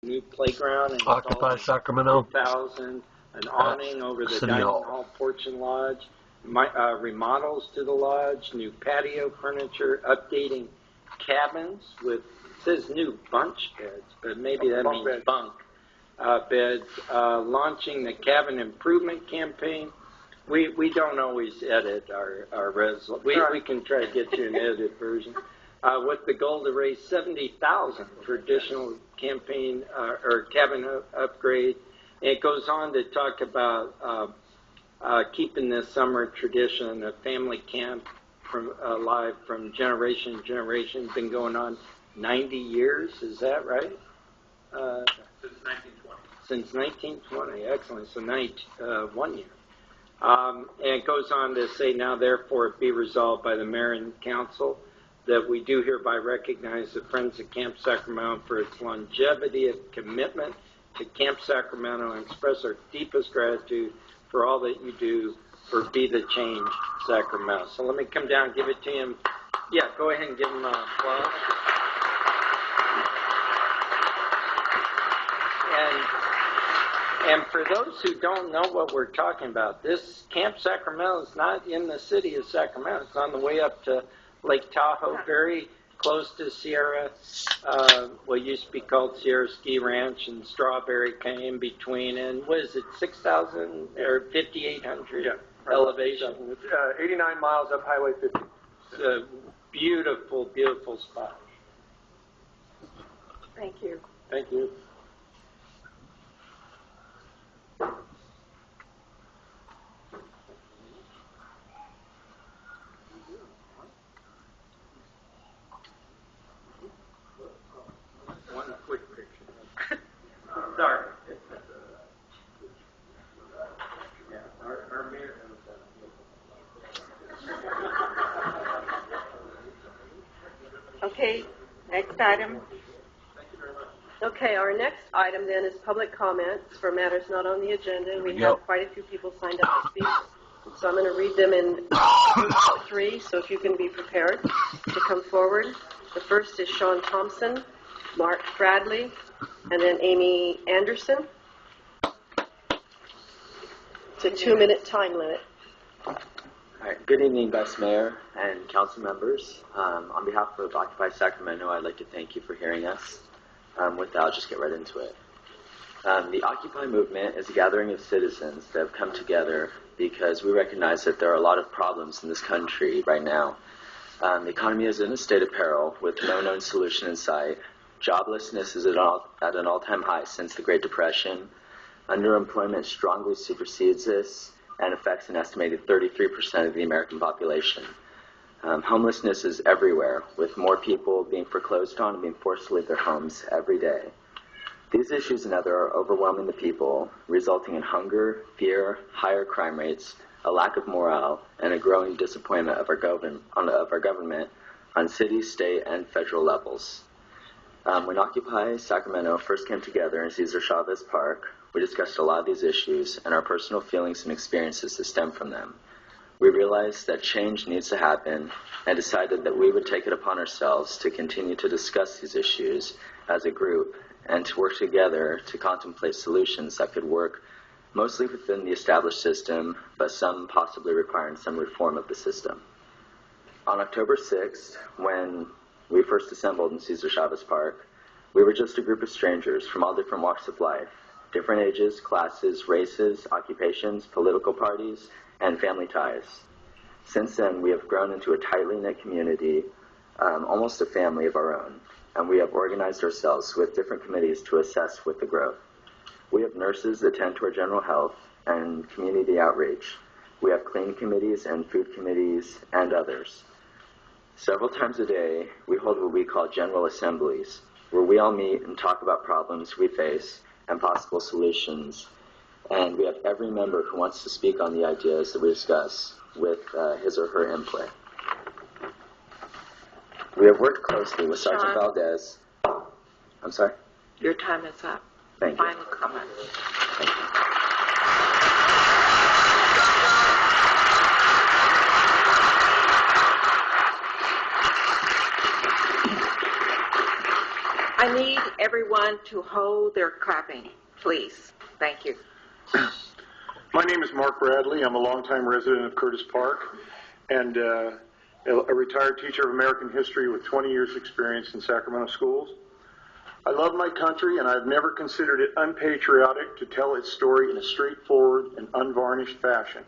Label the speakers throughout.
Speaker 1: new playground and
Speaker 2: Occupy Sacramento.
Speaker 1: 2,000, an awning over the
Speaker 2: City
Speaker 1: dining
Speaker 2: Hall.
Speaker 1: hall, porch and lodge, remodels to the lodge, new patio furniture, updating cabins with, it says new bunch beds, but maybe that means bunk beds, launching the cabin improvement campaign. We don't always edit our resolution. We can try to get you an edited version. With the goal to raise $70,000 for additional campaign or cabin upgrade. And it goes on to talk about keeping this summer tradition of family camp alive from generation to generation. Been going on 90 years, is that right?
Speaker 3: Since 1920.
Speaker 1: Since 1920, excellent. So 1 year. And it goes on to say, now therefore it be resolved by the mayor and council that we do hereby recognize the Friends of Camp Sacramento for its longevity of commitment to Camp Sacramento and express our deepest gratitude for all that you do for Be the Change Sacramento. So let me come down and give it to him. Yeah, go ahead and give him an applause. And for those who don't know what we're talking about, this Camp Sacramento is not in the city of Sacramento. It's on the way up to Lake Tahoe, very close to Sierra, what used to be called Sierra Ski Ranch, and Strawberry came between, and what is it, 6,000 or 5,800 elevation?
Speaker 3: 89 miles up Highway 50.
Speaker 1: It's a beautiful, beautiful spot.
Speaker 4: Thank you.
Speaker 1: Thank you. One quick picture. Sorry. Yeah, our mayor knows that.
Speaker 4: Okay, next item. Okay, our next item then is public comments for matters not on the agenda. We have quite a few people signed up to speak, so I'm going to read them in groups of 3, so if you can be prepared to come forward. The first is Sean Thompson, Mark Bradley, and then Amy Anderson. It's a 2-minute time limit.
Speaker 5: All right. Good evening, Vice Mayor and council members. On behalf of Occupy Sacramento, I'd like to thank you for hearing us. With that, I'll just get right into it. The Occupy movement is a gathering of citizens that have come together because we recognize that there are a lot of problems in this country right now. The economy is in a state of peril with no known solution in sight. Joblessness is at an all-time high since the Great Depression. Underemployment strongly supersedes this and affects an estimated 33% of the American population. Homelessness is everywhere, with more people being foreclosed on and being forced to leave their homes every day. These issues and others are overwhelming the people, resulting in hunger, fear, higher crime rates, a lack of morale, and a growing disappointment of our government on city, state, and federal levels. When Occupy Sacramento first came together in Cesar Chavez Park, we discussed a lot of these issues and our personal feelings and experiences that stem from them. We realized that change needs to happen and decided that we would take it upon ourselves to continue to discuss these issues as a group and to work together to contemplate solutions that could work mostly within the established system, but some possibly requiring some reform of the system. On October 6th, when we first assembled in Cesar Chavez Park, we were just a group of strangers from all different walks of life, different ages, classes, races, occupations, political parties, and family ties. Since then, we have grown into a tightly knit community, almost a family of our own, and we have organized ourselves with different committees to assess with the growth. We have nurses that attend to our general health and community outreach. We have cleaning committees and food committees and others. Several times a day, we hold what we call general assemblies, where we all meet and talk about problems we face and possible solutions. And we have every member who wants to speak on the ideas that we discuss with his or her input. We have worked closely with Sergeant Valdez. I'm sorry?
Speaker 6: Your time is up.
Speaker 5: Thank you.
Speaker 6: Final comment.
Speaker 5: Thank you.
Speaker 4: I need
Speaker 2: everyone to hold their clapping, please. Thank you.
Speaker 6: My name is Mark Bradley. I'm a longtime resident of Curtis Park and a retired teacher of American history with 20 years experience in Sacramento schools. I love my country, and I've never considered it unpatriotic to tell its story in a straightforward and unvarnished fashion.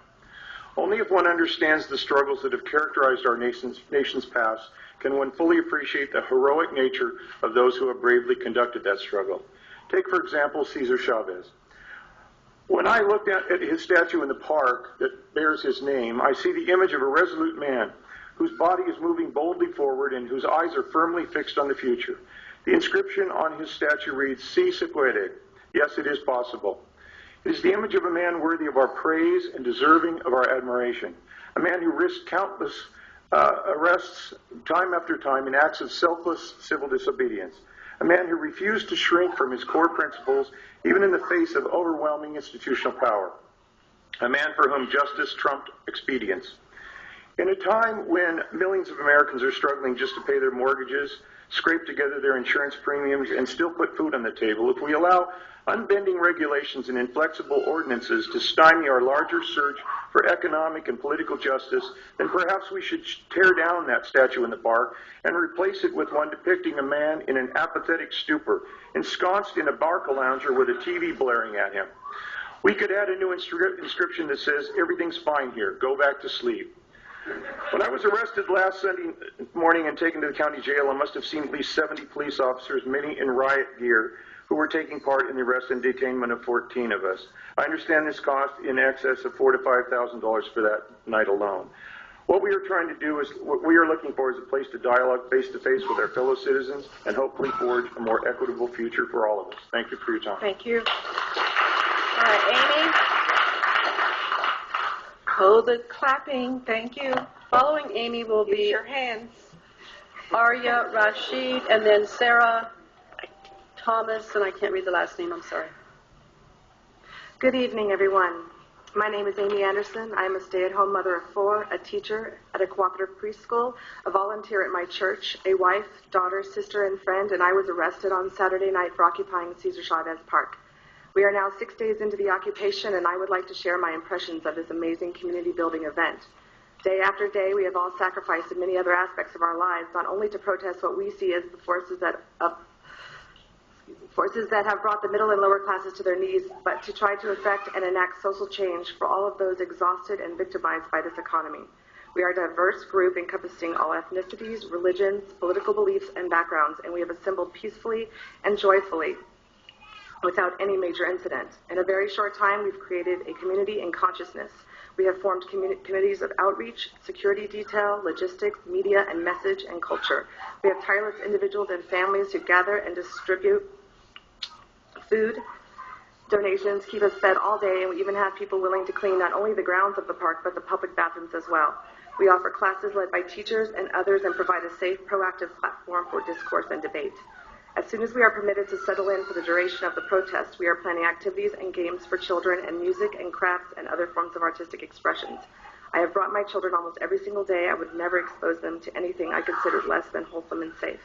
Speaker 6: Only if one understands the struggles that have characterized our nation's past can one fully appreciate the heroic nature of those who have bravely conducted that struggle. Take, for example, Cesar Chavez. When I looked at his statue in the park that bears his name, I see the image of a resolute man whose body is moving boldly forward and whose eyes are firmly fixed on the future. The inscription on his statue reads, "Si se puede." Yes, it is possible. It is the image of a man worthy of our praise and deserving of our admiration. A man who risked countless arrests time after time in acts of selfless civil disobedience. A man who refused to shrink from his core principles even in the face of overwhelming institutional power. A man for whom justice trumped expedience. In a time when millions of Americans are struggling just to pay their mortgages, scrape together their insurance premiums, and still put food on the table, if we allow unbending regulations and inflexible ordinances to stymie our larger search for economic and political justice, then perhaps we should tear down that statue in the park and replace it with one depicting a man in an apathetic stupor, ensconced in a barca lounger with a TV blaring at him. We could add a new inscription that says, "Everything's fine here, go back to sleep." When I was arrested last Sunday morning and taken to the county jail, I must have seen at least 70 police officers, many in riot gear, who were taking part in the arrest and detainment of 14 of us. I understand this cost in excess of $4,000 to $5,000 for that night alone. What we are trying to do is, what we are looking for is a place to dialogue face-to-face with our fellow citizens and hopefully forge a more equitable future for all of us. Thank you for your time.
Speaker 4: Thank you.
Speaker 2: All right, Amy. Hold the clapping. Thank you.
Speaker 4: Following Amy will
Speaker 2: Use
Speaker 4: be
Speaker 2: your hands.
Speaker 4: Arya, Rashid, and then Sarah Thomas, and I can't read the last name, I'm sorry.
Speaker 7: Good evening, everyone. My name is Amy Anderson. I am a stay-at-home mother of 4, a teacher at a cooperative preschool, a volunteer at my church, a wife, daughter, sister, and friend, and I was arrested on Saturday night for occupying Cesar Chavez Park. We are now 6 days into the occupation, and I would like to share my impressions of this amazing community-building event. Day after day, we have all sacrificed in many other aspects of our lives, not only to protest what we see as the forces that have brought the middle and lower classes to their knees, but to try to effect and enact social change for all of those exhausted and victimized by this economy. We are a diverse group encompassing all ethnicities, religions, political beliefs, and backgrounds, and we have assembled peacefully and joyfully without any major incident. In a very short time, we've created a community in consciousness. We have formed committees of outreach, security detail, logistics, media, and message and culture. We have tireless individuals and families who gather and distribute food, donations, keep us fed all day, and we even have people willing to clean not only the grounds of the park, but the public bathrooms as well. We offer classes led by teachers and others and provide a safe, proactive platform for discourse and debate. As soon as we are permitted to settle in for the duration of the protest, we are planning activities and games for children and music and crafts and other forms of artistic expressions. I have brought my children almost every single day. I would never expose them to anything I considered less than wholesome and safe.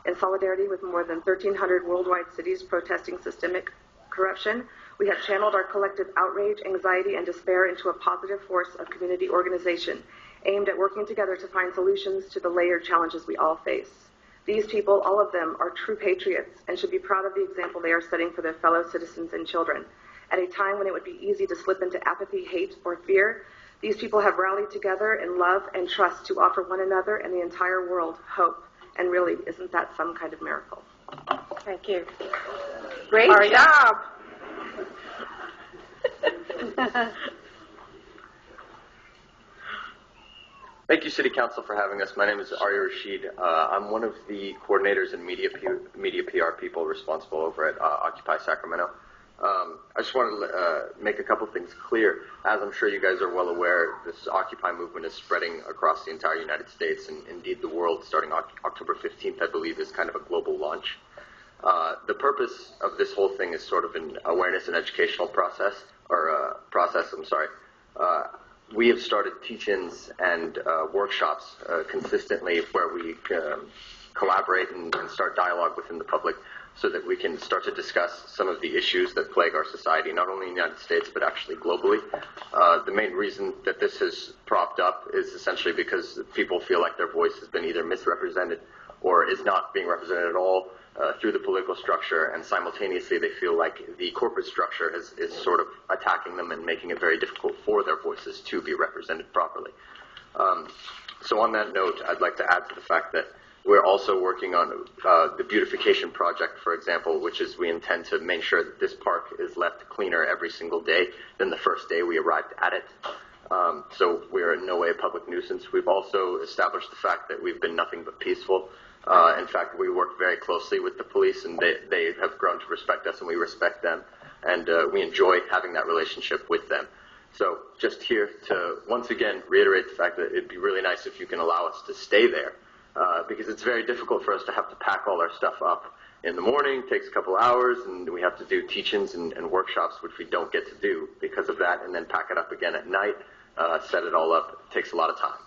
Speaker 7: In solidarity with more than 1,300 worldwide cities protesting systemic corruption, we have channeled our collective outrage, anxiety, and despair into a positive force of community organization aimed at working together to find solutions to the layered challenges we all face. These people, all of them, are true patriots and should be proud of the example they are setting for their fellow citizens and children. At a time when it would be easy to slip into apathy, hate, or fear, these people have rallied together in love and trust to offer one another and the entire world hope. And really, isn't that some kind of miracle?
Speaker 2: Thank you. Great job.
Speaker 8: Thank you, City Council, for having us. My name is Arya Rashid. I'm one of the coordinators and media PR people responsible over at Occupy Sacramento. I just wanted to make a couple things clear. As I'm sure you guys are well aware, this Occupy movement is spreading across the entire United States and indeed the world. Starting October 15th, I believe, is kind of a global launch. The purpose of this whole thing is sort of an awareness and educational process. We have started teach-ins and workshops consistently where we collaborate and start dialogue within the public so that we can start to discuss some of the issues that plague our society, not only in the United States, but actually globally. The main reason that this has propped up is essentially because people feel like their voice has been either misrepresented or is not being represented at all through the political structure, and simultaneously they feel like the corporate structure is sort of attacking them and making it very difficult for their voices to be represented properly. So on that note, I'd like to add to the fact that we're also working on the beautification project, for example, which is we intend to make sure that this park is left cleaner every single day than the first day we arrived at it. So we're in no way a public nuisance. We've also established the fact that we've been nothing but peaceful. In fact, we work very closely with the police, and they have grown to respect us, and we respect them, and we enjoy having that relationship with them. So just here to once again reiterate the fact that it'd be really nice if you can allow us to stay there, because it's very difficult for us to have to pack all our stuff up in the morning. It takes a couple hours, and we have to do teach-ins and workshops, which we don't get to do because of that, and then pack it up again at night, set it all up. It takes a lot of time.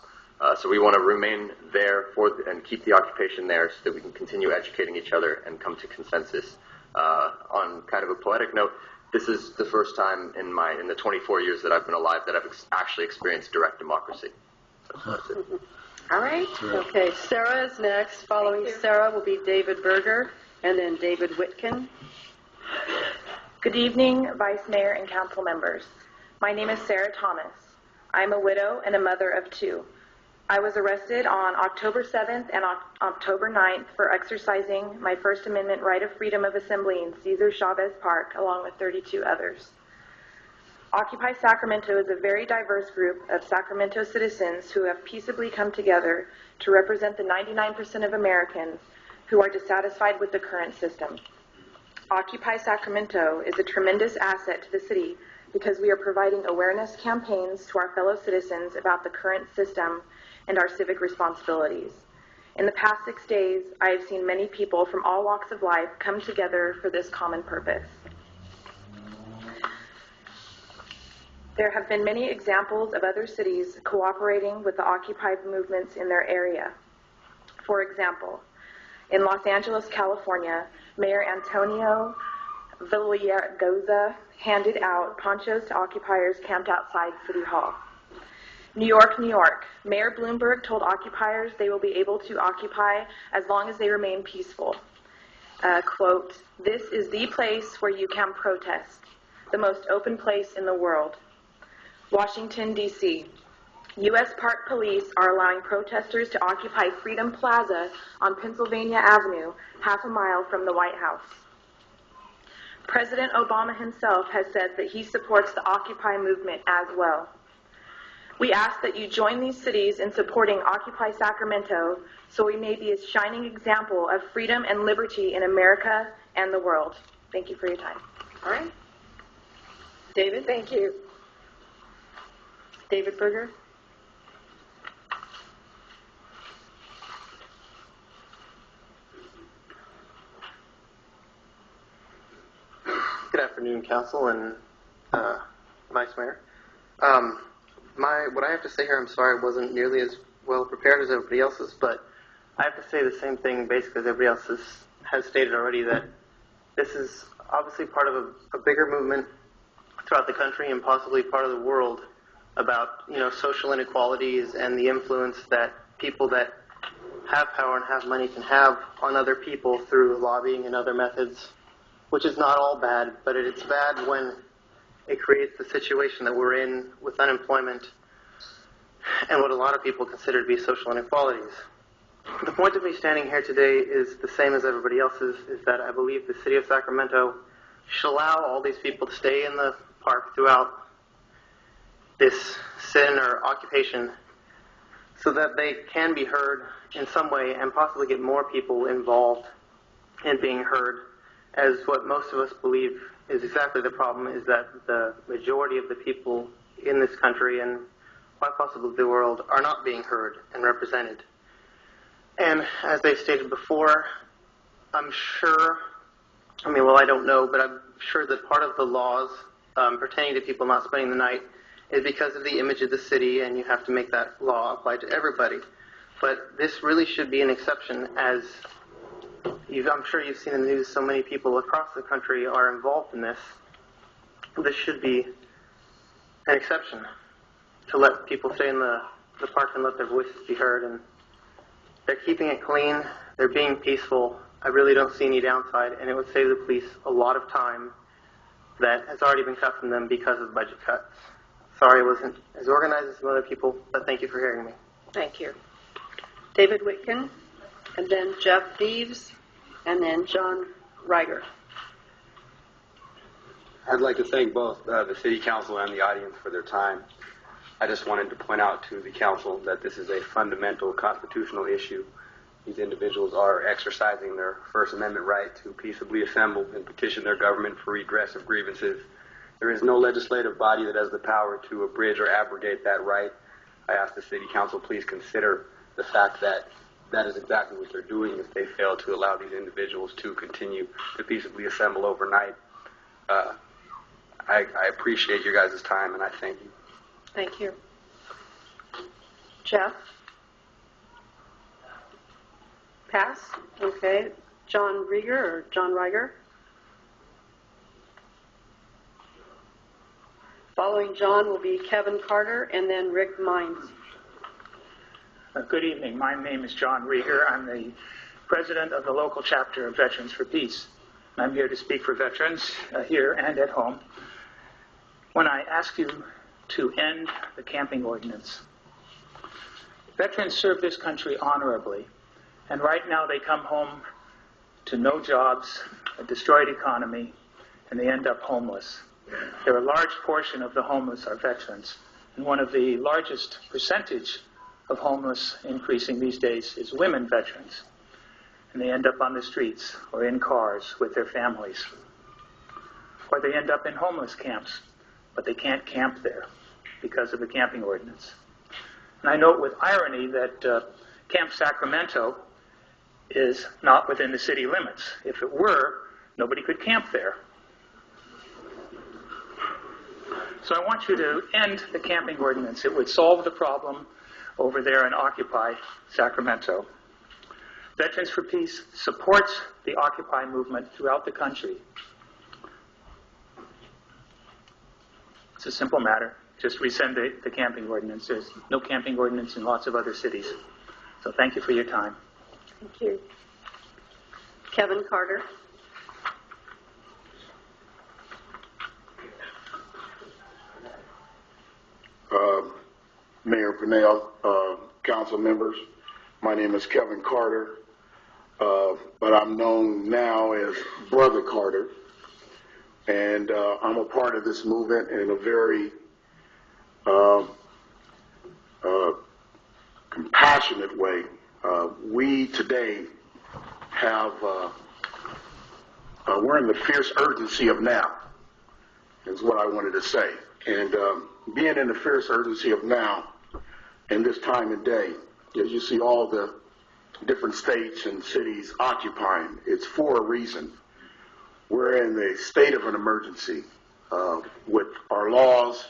Speaker 8: So we want to remain there and keep the occupation there so that we can continue educating each other and come to consensus. On kind of a poetic note, this is the first time in the 24 years that I've been alive that I've actually experienced direct democracy. So that's it.
Speaker 2: All right.
Speaker 4: Okay, Sarah is next. Following Sarah will be David Berger and then David Whitkin.
Speaker 9: Good evening, Vice Mayor and Council members. My name is Sarah Thomas. I'm a widow and a mother of two. I was arrested on October 7th and October 9th for exercising my First Amendment right of freedom of assembly in Cesar Chavez Park, along with 32 others. Occupy Sacramento is a very diverse group of Sacramento citizens who have peaceably come together to represent the 99% of Americans who are dissatisfied with the current system. Occupy Sacramento is a tremendous asset to the city because we are providing awareness campaigns to our fellow citizens about the current system and our civic responsibilities. In the past 6 days, I have seen many people from all walks of life come together for this common purpose. There have been many examples of other cities cooperating with the Occupy movements in their area. For example, in Los Angeles, California, Mayor Antonio Villaraigosa handed out ponchos to occupiers camped outside City Hall. New York, Mayor Bloomberg told occupiers they will be able to occupy as long as they remain peaceful. Quote, "This is the place where you can protest, the most open place in the world." Washington, D.C. U.S. Park Police are allowing protesters to occupy Freedom Plaza on Pennsylvania Avenue, half a mile from the White House. President Obama himself has said that he supports the Occupy movement as well. We ask that you join these cities in supporting Occupy Sacramento so we may be a shining example of freedom and liberty in America and the world. Thank you for your time.
Speaker 4: All right. David?
Speaker 2: Thank you.
Speaker 4: David Berger?
Speaker 10: Good afternoon, Council and Vice Mayor. What I have to say here, I'm sorry I wasn't nearly as well prepared as everybody else's, but I have to say the same thing basically as everybody else has stated already, that this is obviously part of a bigger movement throughout the country and possibly part of the world about, social inequalities and the influence that people that have power and have money can have on other people through lobbying and other methods, which is not all bad, but it's bad when it creates the situation that we're in with unemployment and what a lot of people consider to be social inequalities. The point of me standing here today is the same as everybody else's, is that I believe the city of Sacramento should allow all these people to stay in the park throughout this sin or occupation so that they can be heard in some way and possibly get more people involved in being heard, as what most of us believe is exactly the problem, is that the majority of the people in this country and quite possibly the world are not being heard and represented. And as they stated before, I'm sure, I don't know, but I'm sure that part of the laws pertaining to people not spending the night is because of the image of the city, and you have to make that law apply to everybody. But this really should be an exception, as I'm sure you've seen in the news, so many people across the country are involved in this. This should be an exception to let people stay in the park and let their voices be heard. And they're keeping it clean. They're being peaceful. I really don't see any downside, and it would save the police a lot of time that has already been cut from them because of budget cuts. Sorry I wasn't as organized as some other people, but thank you for hearing me.
Speaker 4: Thank you. David Whitkin, and then Jeff Deves, and then John Reiger.
Speaker 11: I'd like to thank both the City Council and the audience for their time. I just wanted to point out to the Council that this is a fundamental constitutional issue. These individuals are exercising their First Amendment right to peaceably assemble and petition their government for redress of grievances. There is no legislative body that has the power to abridge or abrogate that right. I ask the City Council please consider the fact that that is exactly what they're doing if they fail to allow these individuals to continue to peaceably assemble overnight. I appreciate your guys' time, and I thank you.
Speaker 4: Thank you. Jeff? Pass? Okay. John Rieger or John Reiger? Following John will be Kevin Carter and then Rick Mines.
Speaker 12: Good evening. My name is John Rieger. I'm the president of the local chapter of Veterans for Peace. I'm here to speak for veterans here and at home. When I ask you to end the camping ordinance, veterans serve this country honorably, and right now they come home to no jobs, a destroyed economy, and they end up homeless. There are a large portion of the homeless are veterans, and one of the largest percentage of homeless increasing these days is women veterans, and they end up on the streets or in cars with their families, or they end up in homeless camps, but they can't camp there because of the camping ordinance. And I note with irony that Camp Sacramento is not within the city limits. If it were, nobody could camp there. So I want you to end the camping ordinance. It would solve the problem over there in Occupy Sacramento. Veterans for Peace supports the Occupy movement throughout the country. It's a simple matter. Just rescind the camping ordinance. There's no camping ordinance in lots of other cities. So thank you for your time.
Speaker 4: Thank you. Kevin Carter.
Speaker 13: Mayor Purnell, council members, my name is Kevin Carter, but I'm known now as Brother Carter, and I'm a part of this movement in a very compassionate way. We today have, we're in the fierce urgency of now, is what I wanted to say. And being in the fierce urgency of now, in this time and day, as you see all the different states and cities occupying, it's for a reason. We're in the state of an emergency with our laws,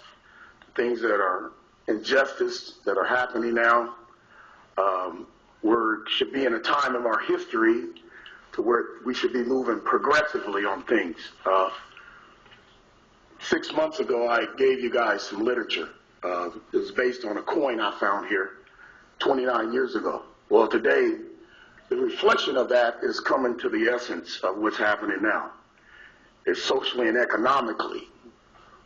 Speaker 13: things that are injustice that are happening now. We should be in a time of our history to where we should be moving progressively on things. 6 months ago, I gave you guys some literature. It was based on a coin I found here 29 years ago. Well, today, the reflection of that is coming to the essence of what's happening now. It's socially and economically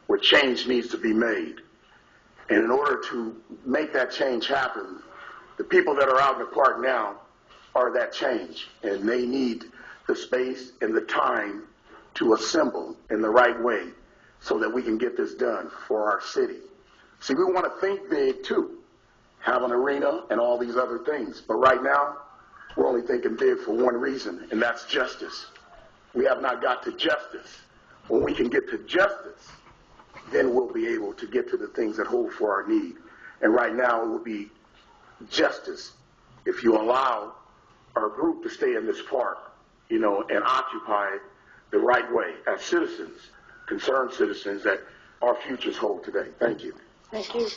Speaker 13: where change needs to be made. And in order to make that change happen, the people that are out in the park now are that change. And they need the space and the time to assemble in the right way so that we can get this done for our city. See, we want to think big too, have an arena and all these other things. But right now, we're only thinking big for one reason, and that's justice. We have not got to justice. When we can get to justice, then we'll be able to get to the things that hold for our need. And right now, it will be justice if you allow our group to stay in this park, and occupy the right way as citizens, concerned citizens that our futures hold today. Thank you.
Speaker 4: Thank you.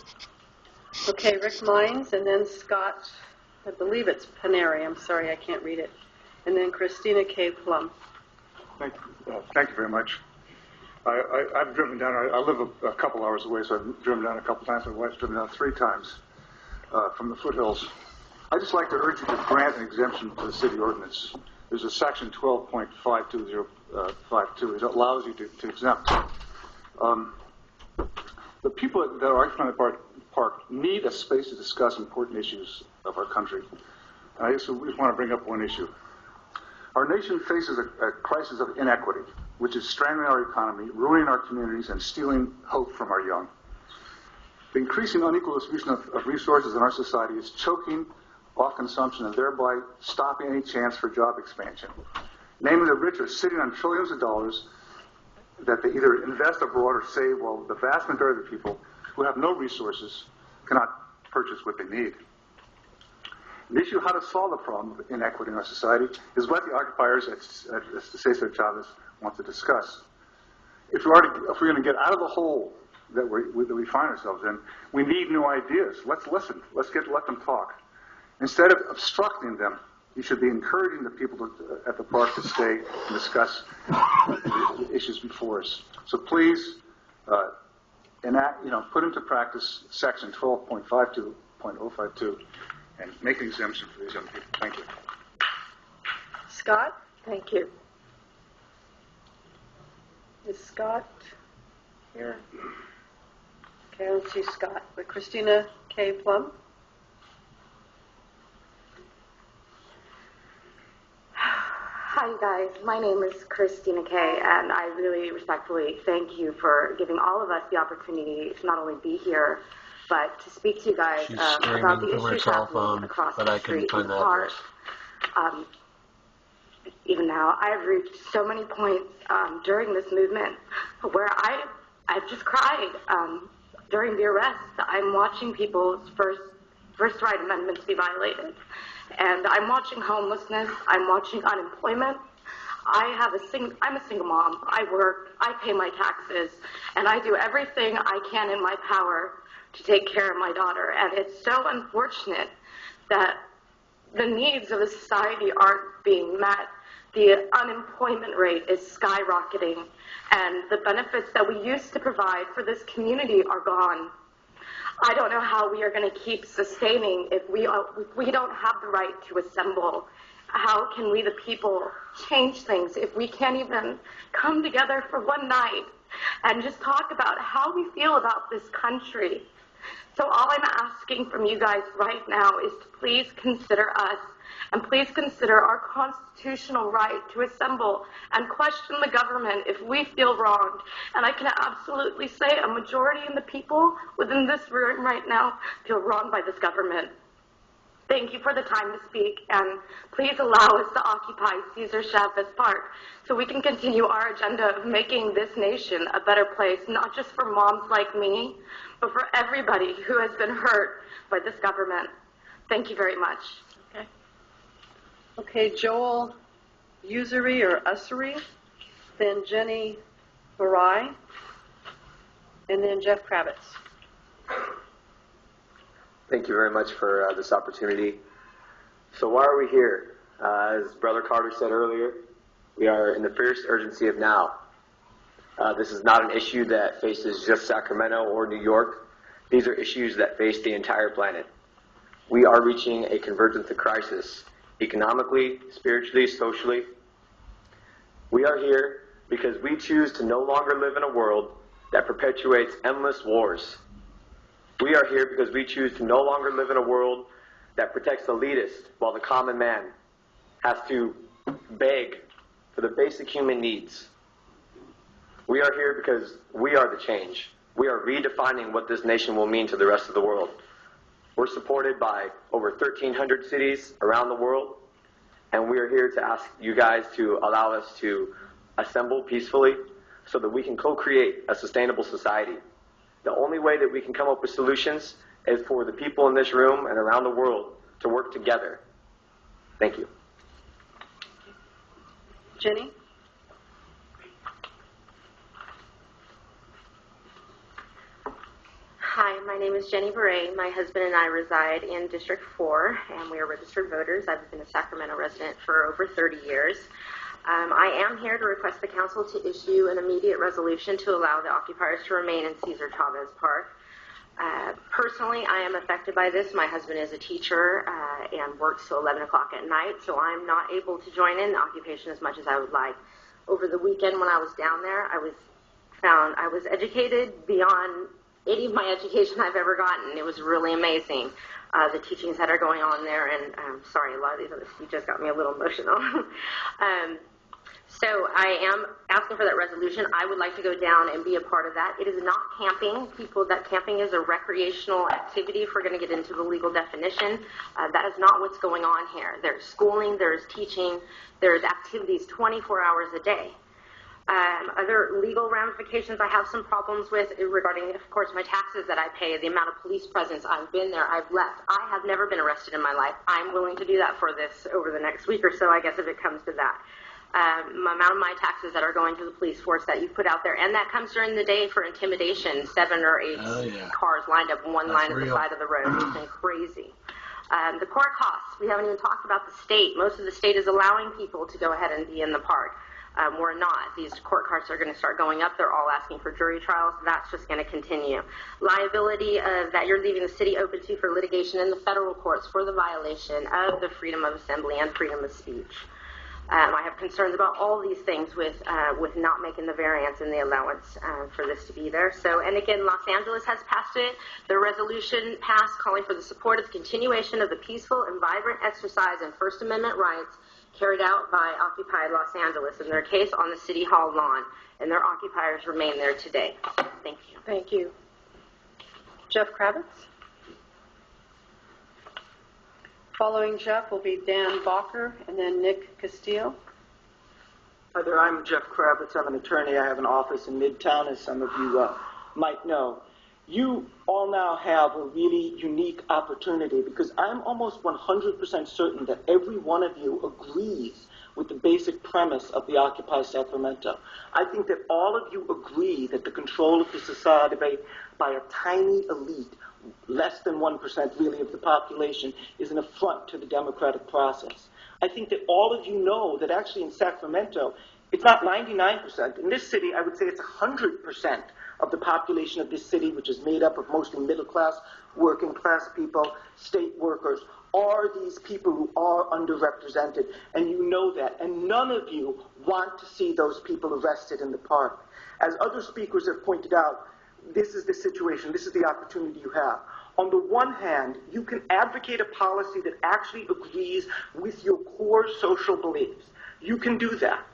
Speaker 4: Okay, Rick Mines, and then Scott, I believe it's Paneri. I'm sorry, I can't read it. and then Christina K. Plum.
Speaker 14: Thank you very much. I've driven down, I live a couple hours away, so I've driven down a couple times. My wife's driven down 3 times from the foothills. I'd just like to urge you to grant an exemption to the city ordinance. There's a section 12.52052 that allows you to exempt. The people that are occupying the park need a space to discuss important issues of our country. And I just want to bring up one issue. Our nation faces a crisis of inequity, which is strangling our economy, ruining our communities, and stealing hope from our young. The increasing unequal distribution of resources in our society is choking off consumption and thereby stopping any chance for job expansion. Namely, the rich are sitting on trillions of dollars that they either invest abroad or save, while the vast majority of the people who have no resources cannot purchase what they need. The issue how to solve the problem of inequity in our society is what the occupiers at Cesar Chavez want to discuss. If we're going to get out of the hole that we find ourselves in, we need new ideas. Let's listen. Let them talk. Instead of obstructing them, you should be encouraging the people at the park to stay and discuss the issues before us. So please put into practice section 12.52.052 and make an exemption for these young people. Thank you.
Speaker 4: Scott?
Speaker 7: Thank you.
Speaker 4: Is Scott here? Okay, I don't see Scott. But Christina K. Plum?
Speaker 15: Hi, you guys. My name is Christina Kay, and I really respectfully thank you for giving all of us the opportunity to not only be here, but to speak to you guys about the issues happening across the street in the park. Even now, I've reached so many points during this movement where I've just cried. During the arrest, I'm watching people's first right amendments be violated. And I'm watching homelessness. I'm watching unemployment. I'm a single mom. I work. I pay my taxes. And I do everything I can in my power to take care of my daughter. And it's so unfortunate that the needs of the society aren't being met. The unemployment rate is skyrocketing. And the benefits that we used to provide for this community are gone. I don't know how we are going to keep sustaining if we don't have the right to assemble. How can we, the people, change things if we can't even come together for one night and just talk about how we feel about this country? So all I'm asking from you guys right now is to please consider us and please consider our constitutional right to assemble and question the government if we feel wronged. And I can absolutely say a majority of the people within this room right now feel wronged by this government. Thank you for the time to speak, and please allow us to occupy Cesar Chavez Park so we can continue our agenda of making this nation a better place, not just for moms like me, but for everybody who has been hurt by this government. Thank you very much.
Speaker 4: Okay, Joel Usery or Usery, then Jenny Barai, and then Jeff Kravitz.
Speaker 8: Thank you very much for this opportunity. So why are we here? As Brother Carter said earlier, we are in the fierce urgency of now. This is not an issue that faces just Sacramento or New York. These are issues that face the entire planet. We are reaching a convergence of crisis, economically, spiritually, socially. We are here because we choose to no longer live in a world that perpetuates endless wars. We are here because we choose to no longer live in a world that protects the elitist while the common man has to beg for the basic human needs. We are here because we are the change. We are redefining what this nation will mean to the rest of the world. We're supported by over 1,300 cities around the world, and we are here to ask you guys to allow us to assemble peacefully so that we can co-create a sustainable society. The only way that we can come up with solutions is for the people in this room and around the world to work together. Thank you.
Speaker 4: Jenny?
Speaker 16: Hi, my name is Jenny Beret. My husband and I reside in District 4, and we are registered voters. I've been a Sacramento resident for over 30 years. I am here to request the council to issue an immediate resolution to allow the occupiers to remain in Cesar Chavez Park. Personally, I am affected by this. My husband is a teacher and works till 11 o'clock at night, so I'm not able to join in the occupation as much as I would like. Over the weekend when I was down there, I was educated beyond any of my education I've ever gotten. It was really amazing, the teachings that are going on there, and sorry, a lot of these other speeches got me a little emotional. So I am asking for that resolution. I would like to go down and be a part of that. It is not camping. Camping is a recreational activity if we're going to get into the legal definition. That is not what's going on here. There's schooling, there's teaching, there's activities 24 hours a day. Other legal ramifications I have some problems with regarding, of course, my taxes that I pay, the amount of police presence. I've been there, I've left. I have never been arrested in my life. I'm willing to do that for this over the next week or so, I guess, if it comes to that. Amount of my taxes that are going to the police force that you put out there, and that comes during the day for intimidation, 7 or 8 cars lined up one line at the side of the road. It's been crazy. The court costs, we haven't even talked about the state. Most of the state is allowing people to go ahead and be in the park. We're not. These court costs are going to start going up. They're all asking for jury trials. That's just going to continue. Liability that you're leaving the city open to for litigation in the federal courts for the violation of the freedom of assembly and freedom of speech. I have concerns about all these things with not making the variance and the allowance for this to be there. So, and again, Los Angeles has passed it. The resolution passed calling for the support of the continuation of the peaceful and vibrant exercise and First Amendment rights carried out by Occupy Los Angeles in their case on the City Hall lawn, and their occupiers remain there today. Thank you.
Speaker 4: Thank you. Jeff Kravitz? Following Jeff will be Dan Bacher and then Nick Castillo.
Speaker 17: Hi there, I'm Jeff Kravitz. I'm an attorney. I have an office in Midtown, as some of you might know. You all now have a really unique opportunity because I'm almost 100% certain that every one of you agrees with the basic premise of the Occupy Sacramento. I think that all of you agree that the control of the society by a tiny elite, less than 1% really of the population, is an affront to the democratic process. I think that all of you know that actually in Sacramento, it's not 99%. In this city, I would say it's 100% of the population of this city, which is made up of mostly middle-class, working-class people, state workers, are these people who are underrepresented, and you know that. And none of you want to see those people arrested in the park. As other speakers have pointed out, this is the situation, this is the opportunity you have. On the one hand, you can advocate a policy that actually agrees with your core social beliefs. You can do that.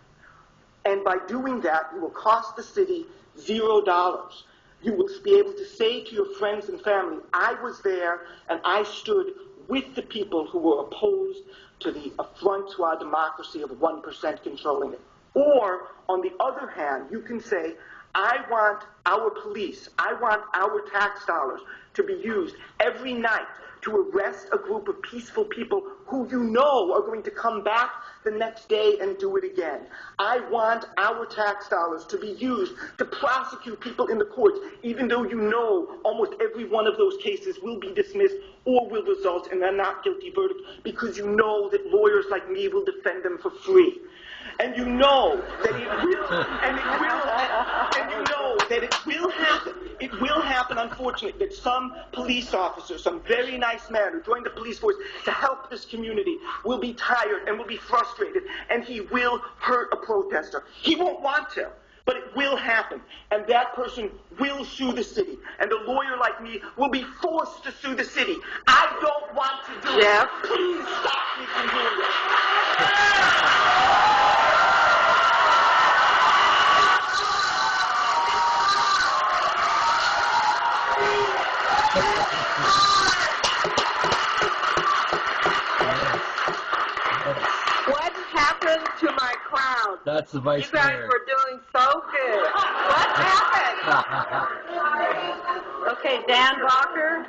Speaker 17: And by doing that, you will cost the city $0. You will be able to say to your friends and family, I was there and I stood with the people who were opposed to the affront to our democracy of 1% controlling it. Or, on the other hand, you can say, I want our police, I want our tax dollars to be used every night to arrest a group of peaceful people who you know are going to come back the next day and do it again. I want our tax dollars to be used to prosecute people in the courts, even though you know almost every one of those cases will be dismissed or will result in a not guilty verdict, because you know that lawyers like me will defend them for free. And you know that it will, and you know that it will happen. It will happen, unfortunately, that some police officer, some very nice man who joined the police force to help this community will be tired and will be frustrated, and he will hurt a protester. He won't want to, but it will happen. And that person will sue the city. And a lawyer like me will be forced to sue the city. I don't want to do it. Please stop me from doing this.
Speaker 18: What happened to my crowd?
Speaker 19: That's the vice
Speaker 18: mayor. You guys
Speaker 19: mayor.
Speaker 18: were doing so good. What happened? Okay, Dan Bacher.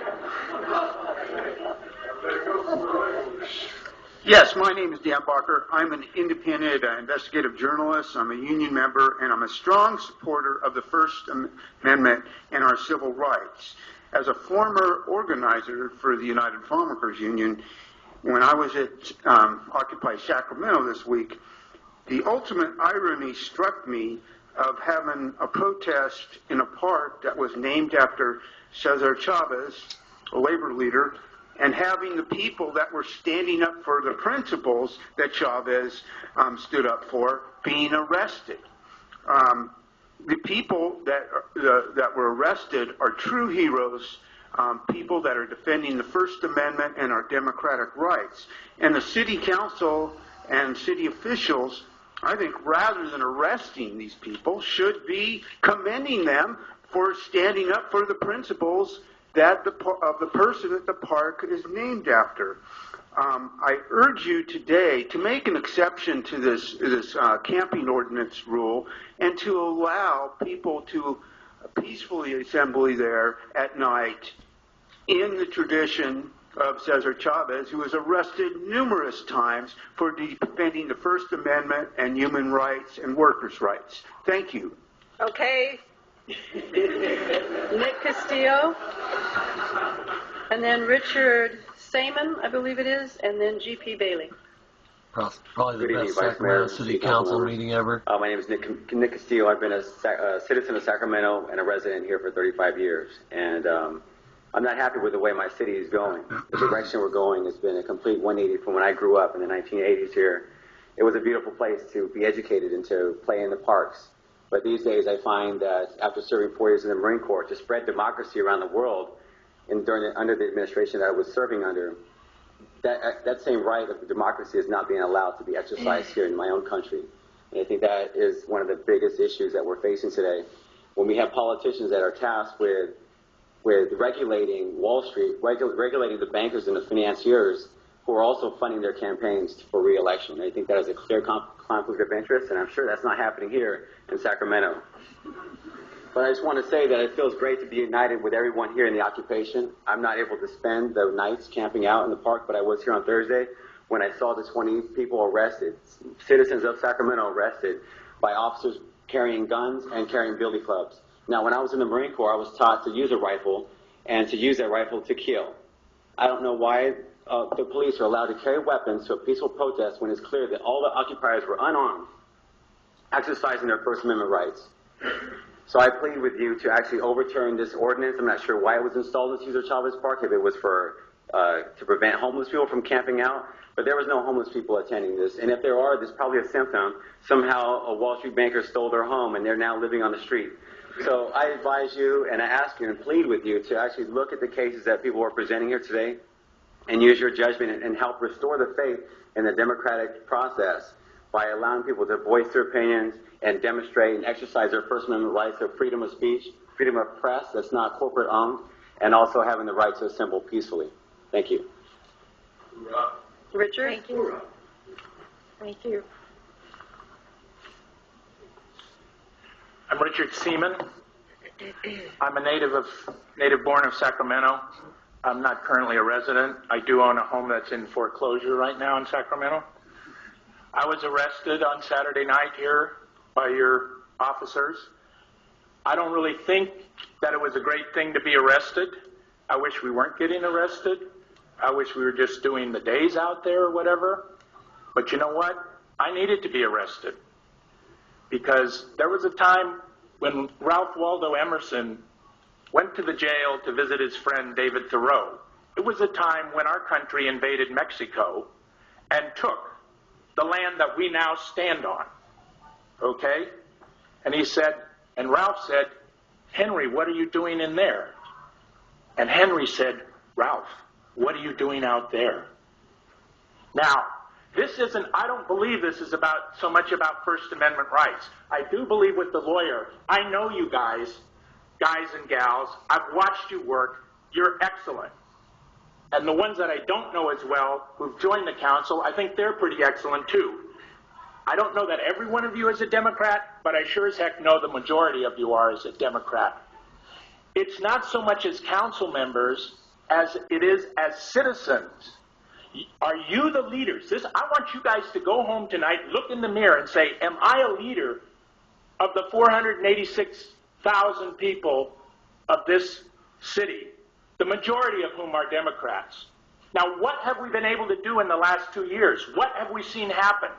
Speaker 19: Yes, my name is Dan Barker. I'm an independent investigative journalist. I'm a union member, and I'm a strong supporter of the First Amendment and our civil rights. As a former organizer for the United Farm Workers Union, when I was at Occupy Sacramento this week, the ultimate irony struck me of having a protest in a park that was named after Cesar Chavez, a labor leader, and having the people that were standing up for the principles that Chavez stood up for being arrested. The people that were arrested are true heroes, people that are defending the First Amendment and our democratic rights. And the city council and city officials, I think, rather than arresting these people, should be commending them for standing up for the principles that of the person that the park is named after. I urge you today to make an exception to this camping ordinance rule and to allow people to peacefully assemble there at night in the tradition of Cesar Chavez, who was arrested numerous times for defending the First Amendment and human rights and workers' rights. Thank you.
Speaker 4: Okay. Nick Castillo, and then Richard Saman, I believe it is, and then G.P. Bailey.
Speaker 20: Probably the best Sacramento City Council meeting ever.
Speaker 11: My name is Nick Castillo. I've been a citizen of Sacramento and a resident here for 35 years. And I'm not happy with the way my city is going. The direction we're going has been a complete 180 from when I grew up in the 1980s here. It was a beautiful place to be educated and to play in the parks. But these days I find that after serving 4 years in the Marine Corps, to spread democracy around the world under the administration that I was serving under, that same right of democracy is not being allowed to be exercised here in my own country. And I think that is one of the biggest issues that we're facing today. When we have politicians that are tasked with regulating Wall Street, regulating the bankers and the financiers who are also funding their campaigns for re-election. I think that is a clear conflict of interest, and I'm sure that's not happening here in Sacramento. But I just want to say that it feels great to be united with everyone here in the occupation. I'm not able to spend the nights camping out in the park, but I was here on Thursday when I saw the 20 people arrested, citizens of Sacramento arrested by officers carrying guns and carrying billy clubs. Now, when I was in the Marine Corps, I was taught to use a rifle and to use that rifle to kill. I don't know why the police are allowed to carry weapons to a peaceful protest when it's clear that all the occupiers were unarmed, exercising their First Amendment rights. So I plead with you to actually overturn this ordinance. I'm not sure why it was installed in Cesar Chavez Park, if it was for to prevent homeless people from camping out, but there was no homeless people attending this. And if there are, there's probably a symptom. Somehow a Wall Street banker stole their home and they're now living on the street. So I advise you and I ask you and plead with you to actually look at the cases that people are presenting here today and use your judgment and help restore the faith in the democratic process by allowing people to voice their opinions and demonstrate and exercise their First Amendment rights of freedom of speech, freedom of press that's not corporate owned, and also having the right to assemble peacefully. Thank you.
Speaker 4: Richard?
Speaker 16: Thank you. Thank you.
Speaker 12: I'm Richard Seaman. I'm a native born of Sacramento. I'm not currently a resident. I do own a home that's in foreclosure right now in Sacramento. I was arrested on Saturday night here by your officers. I don't really think that it was a great thing to be arrested. I wish we weren't getting arrested. I wish we were just doing the days out there or whatever. But you know what? I needed to be arrested because there was a time when Ralph Waldo Emerson went to the jail to visit his friend David Thoreau. It was a time when our country invaded Mexico and took the land that we now stand on. Okay? And he said, and Ralph said, Henry, what are you doing in there? And Henry said, Ralph, what are you doing out there? Now, I don't believe this is so much about First Amendment rights. I do believe with the lawyer. I know you guys and gals. I've watched you work. You're excellent. And the ones that I don't know as well who've joined the council, I think they're pretty excellent too. I don't know that every one of you is a Democrat, but I sure as heck know the majority of you are as a Democrat. It's not so much as council members as it is as citizens. Are you the leaders? I want you guys to go home tonight, look in the mirror and say, am I a leader of the 486,000 people of this city, the majority of whom are Democrats? Now, what have we been able to do in the last 2 years? What have we seen happen?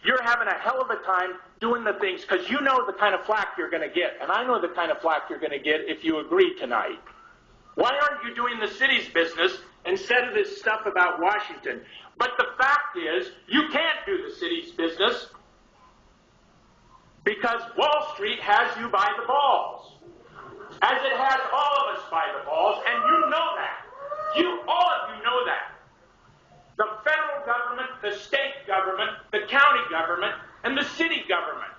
Speaker 12: You're having a hell of a time doing the things because you know the kind of flack you're going to get, and I know the kind of flack you're going to get if you agree tonight. Why aren't you doing the city's business instead of this stuff about Washington? But the fact is, you can't do the city's business because Wall Street has you by the balls, as it has all of us by the balls, and you know that. All of you know that. The federal government, the state government, the county government, and the city government.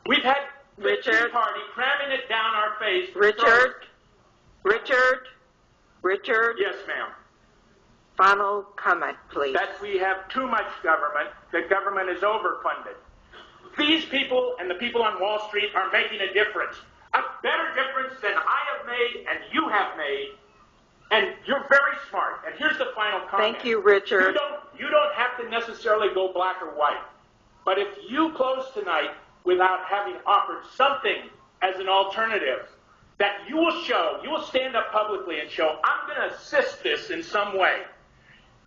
Speaker 12: We've had the Tea Party cramming it down our face.
Speaker 2: Richard.
Speaker 12: Yes, ma'am.
Speaker 2: Final comment, please.
Speaker 12: That we have too much government, that government is overfunded. These people and the people on Wall Street are making a difference. A better difference than I have made and you have made. And you're very smart. And here's the final comment.
Speaker 2: Thank you, Richard.
Speaker 12: You don't have to necessarily go black or white. But if you close tonight without having offered something as an alternative, that you will stand up publicly and show, I'm going to assist this in some way.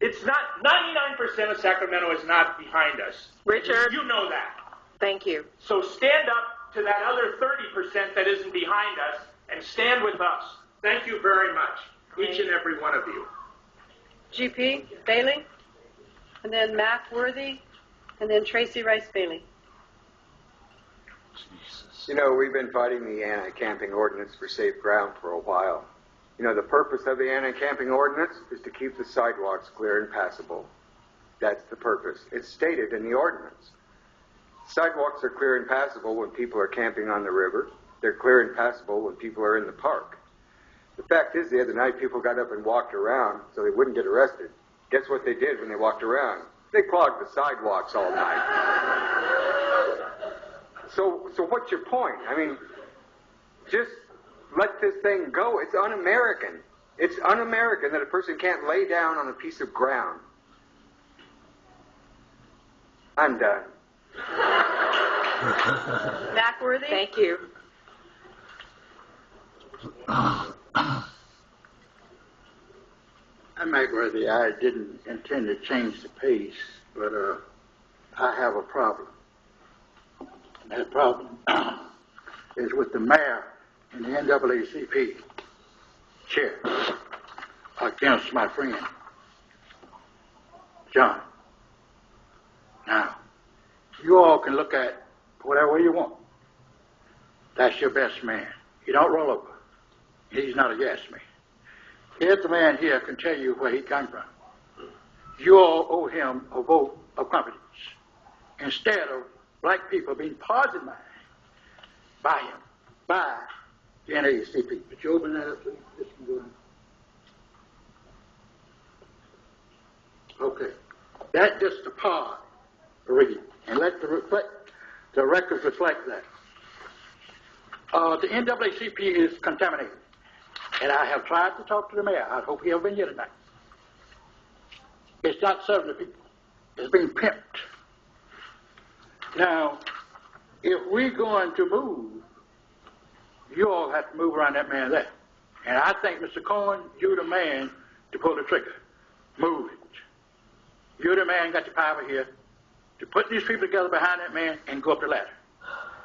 Speaker 12: It's not, 99% of Sacramento is not behind us.
Speaker 2: Richard.
Speaker 12: You know that.
Speaker 2: Thank you.
Speaker 12: So stand up to that other 30% that isn't behind us and stand with us. Thank you very much, each and every one of you.
Speaker 4: GP Bailey, and then Mac Worthy, and then Tracy Rice Bailey.
Speaker 11: You know, we've been fighting the anti-camping ordinance for safe ground for a while. You know, the purpose of the anti-camping ordinance is to keep the sidewalks clear and passable. That's the purpose. It's stated in the ordinance. Sidewalks are clear and passable when people are camping on the river. They're clear and passable when people are in the park. The fact is, the other night, people got up and walked around so they wouldn't get arrested. Guess what they did when they walked around? They clogged the sidewalks all night. So what's your point? I mean, just let this thing go. It's un-American. It's un-American that a person can't lay down on a piece of ground. I'm done.
Speaker 4: Mac Worthy?
Speaker 2: Thank you.
Speaker 19: I'm Mac Worthy. I didn't intend to change the pace, but I have a problem. That problem is with the mayor and the NAACP chair against my friend, John. Now, you all can look at whatever you want. That's your best man. You don't roll over. He's not a yes man. Here's the man here can tell you where he came from. You all owe him a vote of confidence instead of black people being poisoned by him, by the NAACP. Would you open that up, please? This can go in. Okay. That's just the part, Ricky, and let the records reflect that. The NAACP is contaminated, and I have tried to talk to the mayor. I hope he'll be here tonight. It's not serving the people. It's being pimped. Now, if we're going to move, you all have to move around that man there. And I think, Mr. Cohen, you're the man to pull the trigger. Move it. You're the man got the power here to put these people together behind that man and go up the ladder.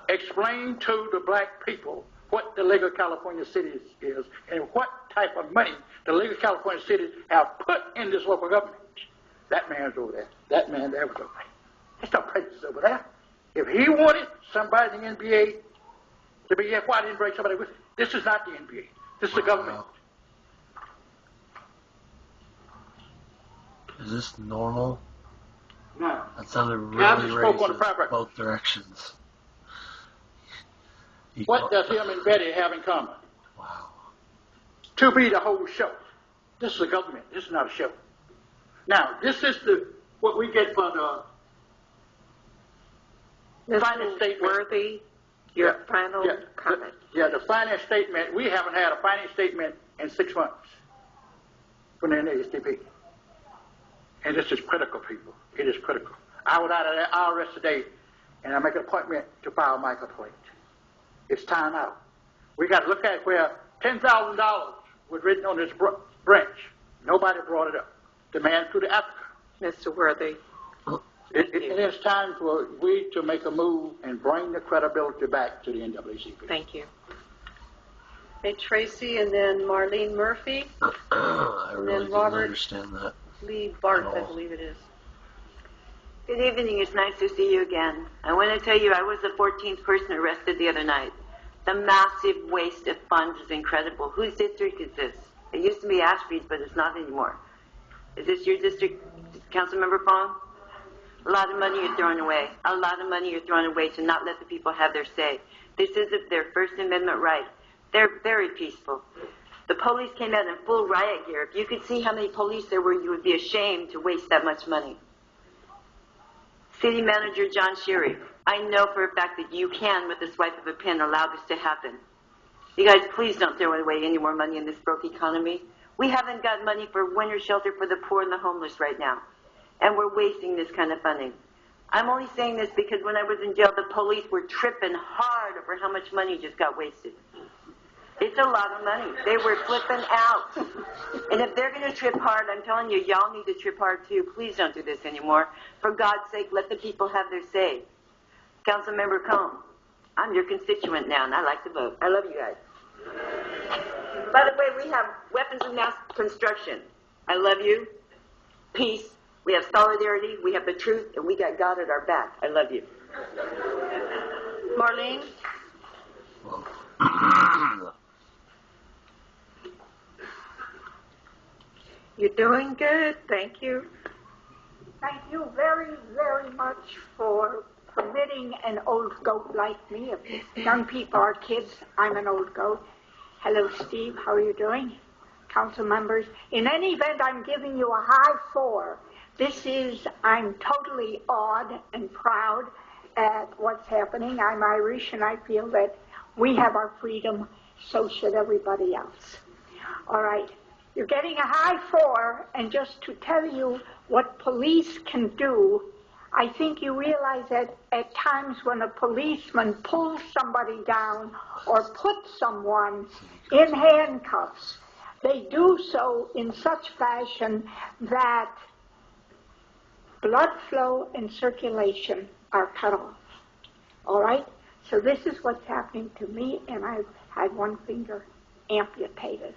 Speaker 19: Explain to the black people what the League of California Cities is and what type of money the League of California Cities have put in this local government. That man's over there. That man there was over there. There's no prejudice over there. If he wanted somebody in the NBA to be here, why didn't he bring somebody with him? This is not the NBA. This is the government.
Speaker 20: Is this normal?
Speaker 19: No.
Speaker 20: That sounded really
Speaker 19: spoke on the
Speaker 20: racist both directions.
Speaker 19: What does him and Betty have in common? Wow. To be the whole show. This is a government. This is not a show. Now, this is what we get for the finance statement.
Speaker 2: Worthy, your final comment.
Speaker 19: The finance statement. We haven't had a finance statement in 6 months from the NAACP. And this is critical, people. It is critical. I was out of the IRS today, and I make an appointment to file my complaint. It's time out. We got to look at where $10,000 was written on this branch. Nobody brought it up. The man threw the Africa.
Speaker 2: Mr. Worthy.
Speaker 19: It is time for we to make a move and bring the credibility back to the NAACP.
Speaker 2: Thank you.
Speaker 4: Hey, Tracy, and then Marlene Murphy.
Speaker 20: I really
Speaker 4: then
Speaker 20: didn't
Speaker 4: Robert
Speaker 20: understand that.
Speaker 4: Lee Barth, I believe it is.
Speaker 21: Good evening. It's nice to see you again. I want to tell you I was the 14th person arrested the other night. The massive waste of funds is incredible. Whose district is this? It used to be Ashby's, but it's not anymore. Is this your district, Councilmember Fong? A lot of money you're throwing away. A lot of money you're throwing away to not let the people have their say. This isn't their First Amendment right. They're very peaceful. The police came out in full riot gear. If you could see how many police there were, you would be ashamed to waste that much money. City Manager John Sherry, I know for a fact that you can, with the swipe of a pen, allow this to happen. You guys, please don't throw away any more money in this broke economy. We haven't got money for winter shelter for the poor and the homeless right now. And we're wasting this kind of funding. I'm only saying this because when I was in jail, the police were tripping hard over how much money just got wasted. It's a lot of money. They were flipping out. And if they're going to trip hard, I'm telling you, y'all need to trip hard too. Please don't do this anymore. For God's sake, let the people have their say. Councilmember Combs, I'm your constituent now, and I like to vote. I love you guys. By the way, we have weapons of mass construction. I love you. Peace. We have solidarity. We have the truth, and we got God at our back. I love you.
Speaker 4: Marlene?
Speaker 2: You're doing good. Thank you.
Speaker 22: Thank you very, very much for permitting an old goat like me. If young people are kids, I'm an old goat. Hello, Steve. How are you doing? Council members. In any event, I'm giving you a high 4. I'm totally awed and proud at what's happening. I'm Irish, and I feel that we have our freedom, so should everybody else. All right. You're getting a high 4, and just to tell you what police can do, I think you realize that at times when a policeman pulls somebody down or puts someone in handcuffs, they do so in such fashion that blood flow and circulation are cut off. All right? So this is what's happening to me, and I've had one finger amputated.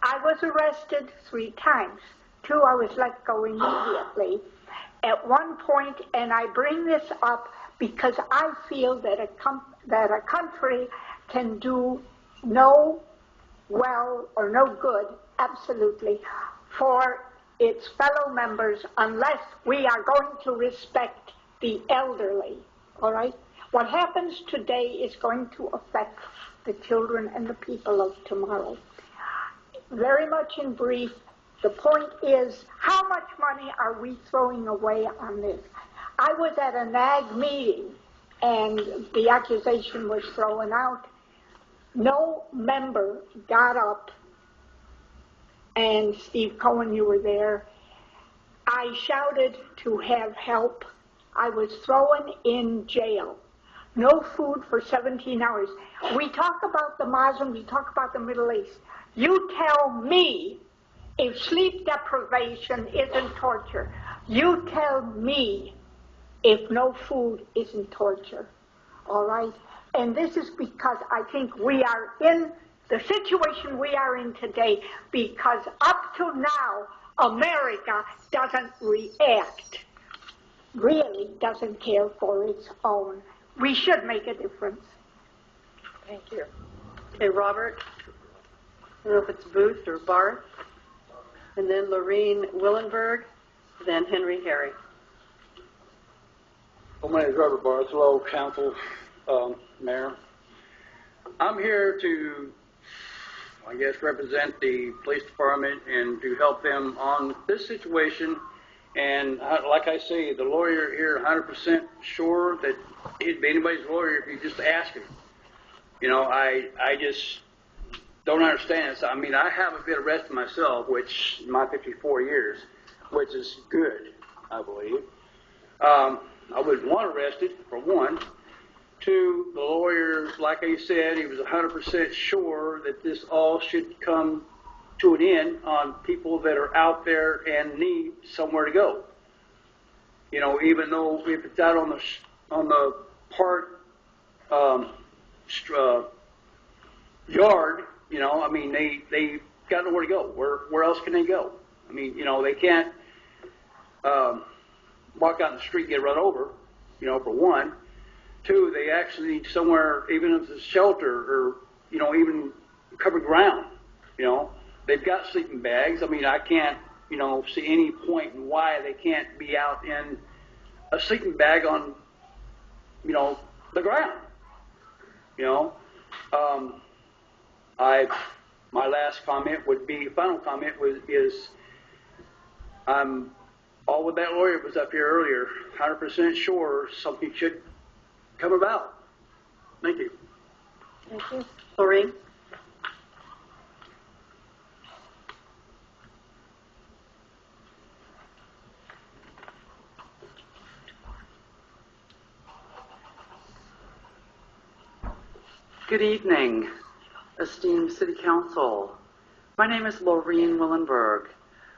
Speaker 22: I was arrested 3 times. 2, I was let go immediately. At one point, and I bring this up because I feel that a country can do no well or no good, absolutely, for its fellow members unless we are going to respect the elderly, all right? What happens today is going to affect the children and the people of tomorrow. Very much in brief, the point is, how much money are we throwing away on this? I was at a NAG meeting, and the accusation was thrown out. No member got up, and Steve Cohen, you were there. I shouted to have help. I was thrown in jail. No food for 17 hours. We talk about the Muslim, we talk about the Middle East. You tell me if sleep deprivation isn't torture. You tell me if no food isn't torture. All right? And this is because I think we are in the situation we are in today because up to now, America doesn't react, really doesn't care for its own. We should make a difference.
Speaker 4: Thank you. Okay, Robert. I don't know if it's Booth or Barth. And then Lorene Willenberg. Then Henry Harry.
Speaker 23: Well, my name is Robert Barth. Hello, Council, Mayor. I'm here to, represent the police department and to help them on this situation. And like I say, the lawyer here 100% sure that he'd be anybody's lawyer if you just ask him. I just don't understand this. I mean, I haven't been arrested myself, which in my 54 years, which is good, I believe. I wouldn't want arrested, for one. Two, the lawyer, like I said, he was 100% sure that this all should come to an end on people that are out there and need somewhere to go. You know, even though if it's out on the park yard, you know, I mean, they got nowhere to go. Where else can they go? I mean, you know, they can't walk out in the street and get run over, you know, for one. Two, they actually need somewhere, even if it's a shelter or, you know, even covered ground, you know. They've got sleeping bags. I mean, I can't, you know, see any point in why they can't be out in a sleeping bag on, you know, the ground, you know. My last comment would be, final comment is, I'm all with that lawyer was up here earlier, 100% sure something should come about. Thank you.
Speaker 4: Thank you. Lorraine?
Speaker 1: Good evening, esteemed City Council. My name is Laureen Willenberg.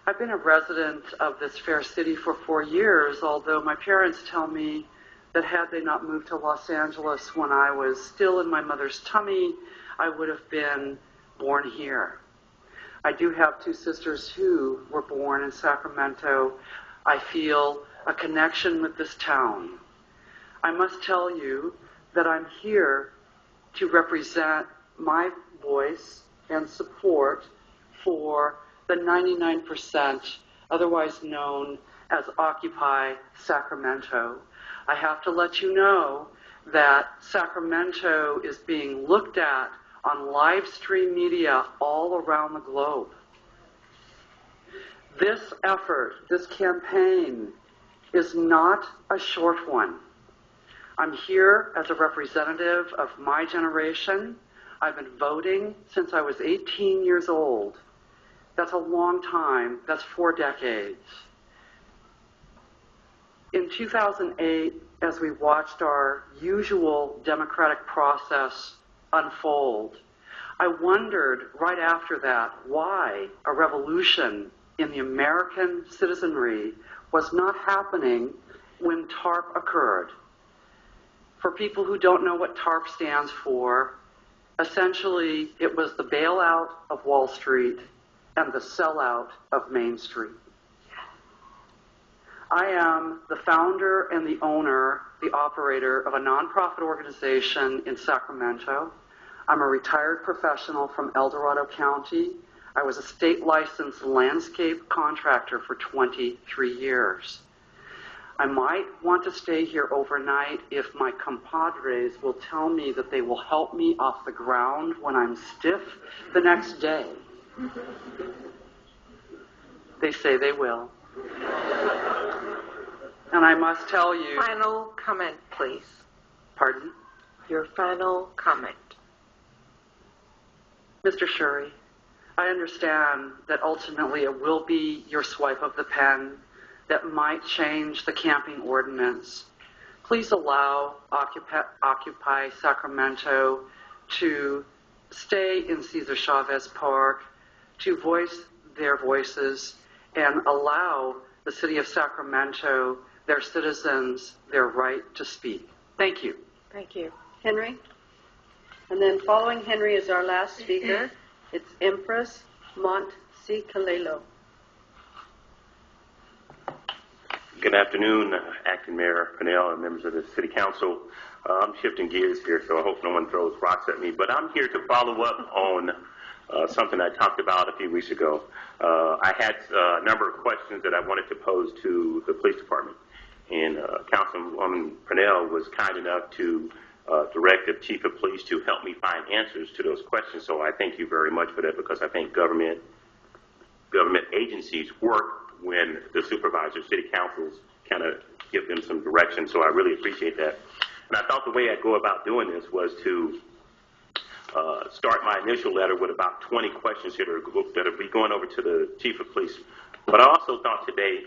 Speaker 1: I've been a resident of this fair city for 4 years, although my parents tell me that had they not moved to Los Angeles when I was still in my mother's tummy, I would have been born here. I do have 2 sisters who were born in Sacramento. I feel a connection with this town. I must tell you that I'm here to represent my voice and support for the 99%, otherwise known as Occupy Sacramento. I have to let you know that Sacramento is being looked at on live stream media all around the globe. This effort, this campaign, is not a short one. I'm here as a representative of my generation. I've been voting since I was 18 years old. That's a long time. That's 4 decades. In 2008, as we watched our usual democratic process unfold, I wondered right after that why a revolution in the American citizenry was not happening when TARP occurred. For people who don't know what TARP stands for, essentially it was the bailout of Wall Street and the sellout of Main Street. I am the founder and the owner, the operator of a nonprofit organization in Sacramento. I'm a retired professional from El Dorado County. I was a state licensed landscape contractor for 23 years. I might want to stay here overnight if my compadres will tell me that they will help me off the ground when I'm stiff the next day. They say they will. And I must tell you...
Speaker 2: Final comment, please.
Speaker 1: Pardon?
Speaker 2: Your final comment.
Speaker 1: Mr. Shuri, I understand that ultimately it will be your swipe of the pen that might change the camping ordinance. Please allow Occupy Sacramento to stay in Cesar Chavez Park, to voice their voices, and allow the city of Sacramento, their citizens, their right to speak. Thank you.
Speaker 4: Thank you. Henry? And then following Henry is our last speaker. It's Empress Montecalelo.
Speaker 3: Good afternoon, Acting Mayor Purnell and members of the City Council. I'm shifting gears here, so I hope no one throws rocks at me. But I'm here to follow up on something I talked about a few weeks ago. I had a number of questions that I wanted to pose to the police department. And Councilwoman Purnell was kind enough to direct the Chief of Police to help me find answers to those questions. So I thank you very much for that, because I think government agencies work when the supervisors, city councils, kind of give them some direction. So I really appreciate that. And I thought the way I'd go about doing this was to start my initial letter with about 20 questions here that will be going over to the Chief of Police But I also thought today,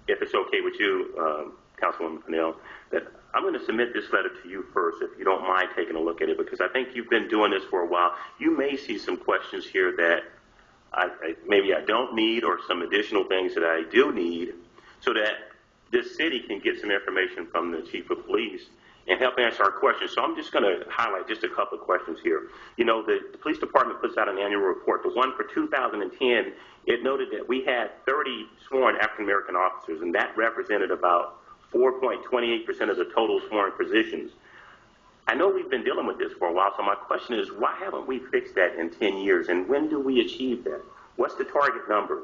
Speaker 3: if it's okay with you, Councilwoman Pennell, that I'm going to submit this letter to you first, if you don't mind taking a look at it, because I think you've been doing this for a while. You may see some questions here that maybe I don't need, or some additional things that I do need, so that this city can get some information from the chief of police and help answer our questions. So I'm just going to highlight just a couple of questions here. You know, the police department puts out an annual report. The one for 2010, it noted that we had 30 sworn African-American officers, and that represented about 4.28% of the total sworn positions. I know we've been dealing with this for a while, so my question is, why haven't we fixed that in 10 years, and when do we achieve that? What's the target number?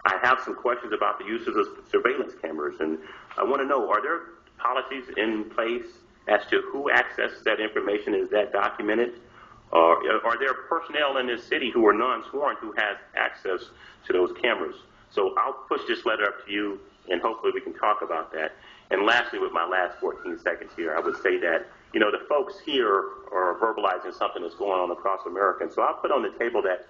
Speaker 3: I have some questions about the use of the surveillance cameras, and I want to know, are there policies in place as to who accesses that information? Is that documented? Or are there personnel in this city who are non-sworn who has access to those cameras? So I'll push this letter up to you, and hopefully we can talk about that. And lastly, with my last 14 seconds here, I would say that, you know, the folks here are verbalizing something that's going on across America. And so I'll put on the table that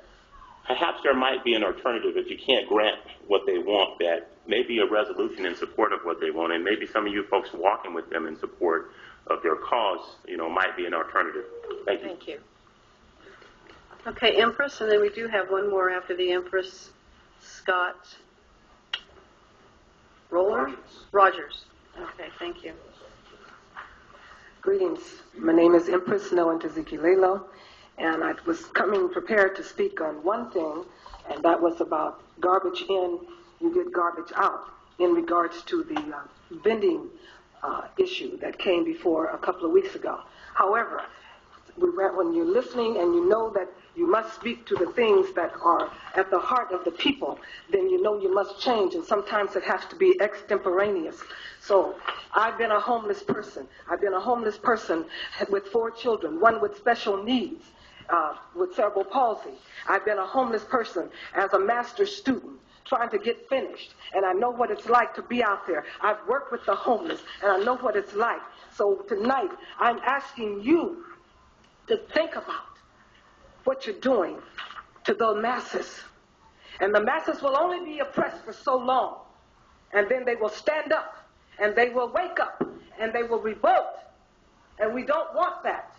Speaker 3: perhaps there might be an alternative if you can't grant what they want, that maybe a resolution in support of what they want, and maybe some of you folks walking with them in support of their cause, you know, might be an alternative. Thank you.
Speaker 4: Thank you. Okay, Empress, and then we do have one more after the Empress. Scott Rogers. Okay, thank you.
Speaker 5: Greetings. My name is Empress Noantazikilelo, and I was coming prepared to speak on one thing, and that was about garbage in, you get garbage out, in regards to the vending issue that came before a couple of weeks ago. However, when you're listening and you know that you must speak to the things that are at the heart of the people, then you know you must change, and sometimes it has to be extemporaneous. So I've been a homeless person. I've been a homeless person with 4 children, one with special needs, with cerebral palsy. I've been a homeless person as a master's student, trying to get finished, and I know what it's like to be out there. I've worked with the homeless, and I know what it's like. So tonight, I'm asking you to think about what you're doing to the masses. And the masses will only be oppressed for so long, and then they will stand up, and they will wake up, and they will revolt, and we don't want that.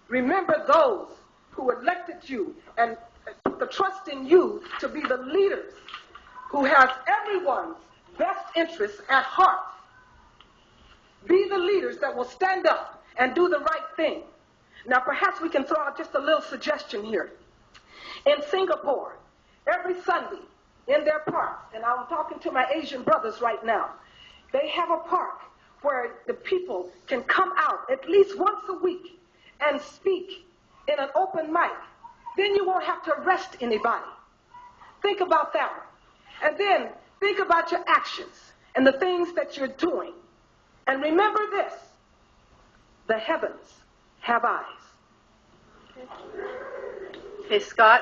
Speaker 5: Remember those who elected you and put the trust in you to be the leaders who has everyone's best interests at heart. Be the leaders that will stand up and do the right thing. Now, perhaps we can throw out just a little suggestion here. In Singapore, every Sunday in their parks, and I'm talking to my Asian brothers right now, they have a park where the people can come out at least once a week and speak in an open mic. Then you won't have to arrest anybody. Think about that. And then think about your actions and the things that you're doing. And remember this: the heavens have eyes.
Speaker 4: Okay, Scott.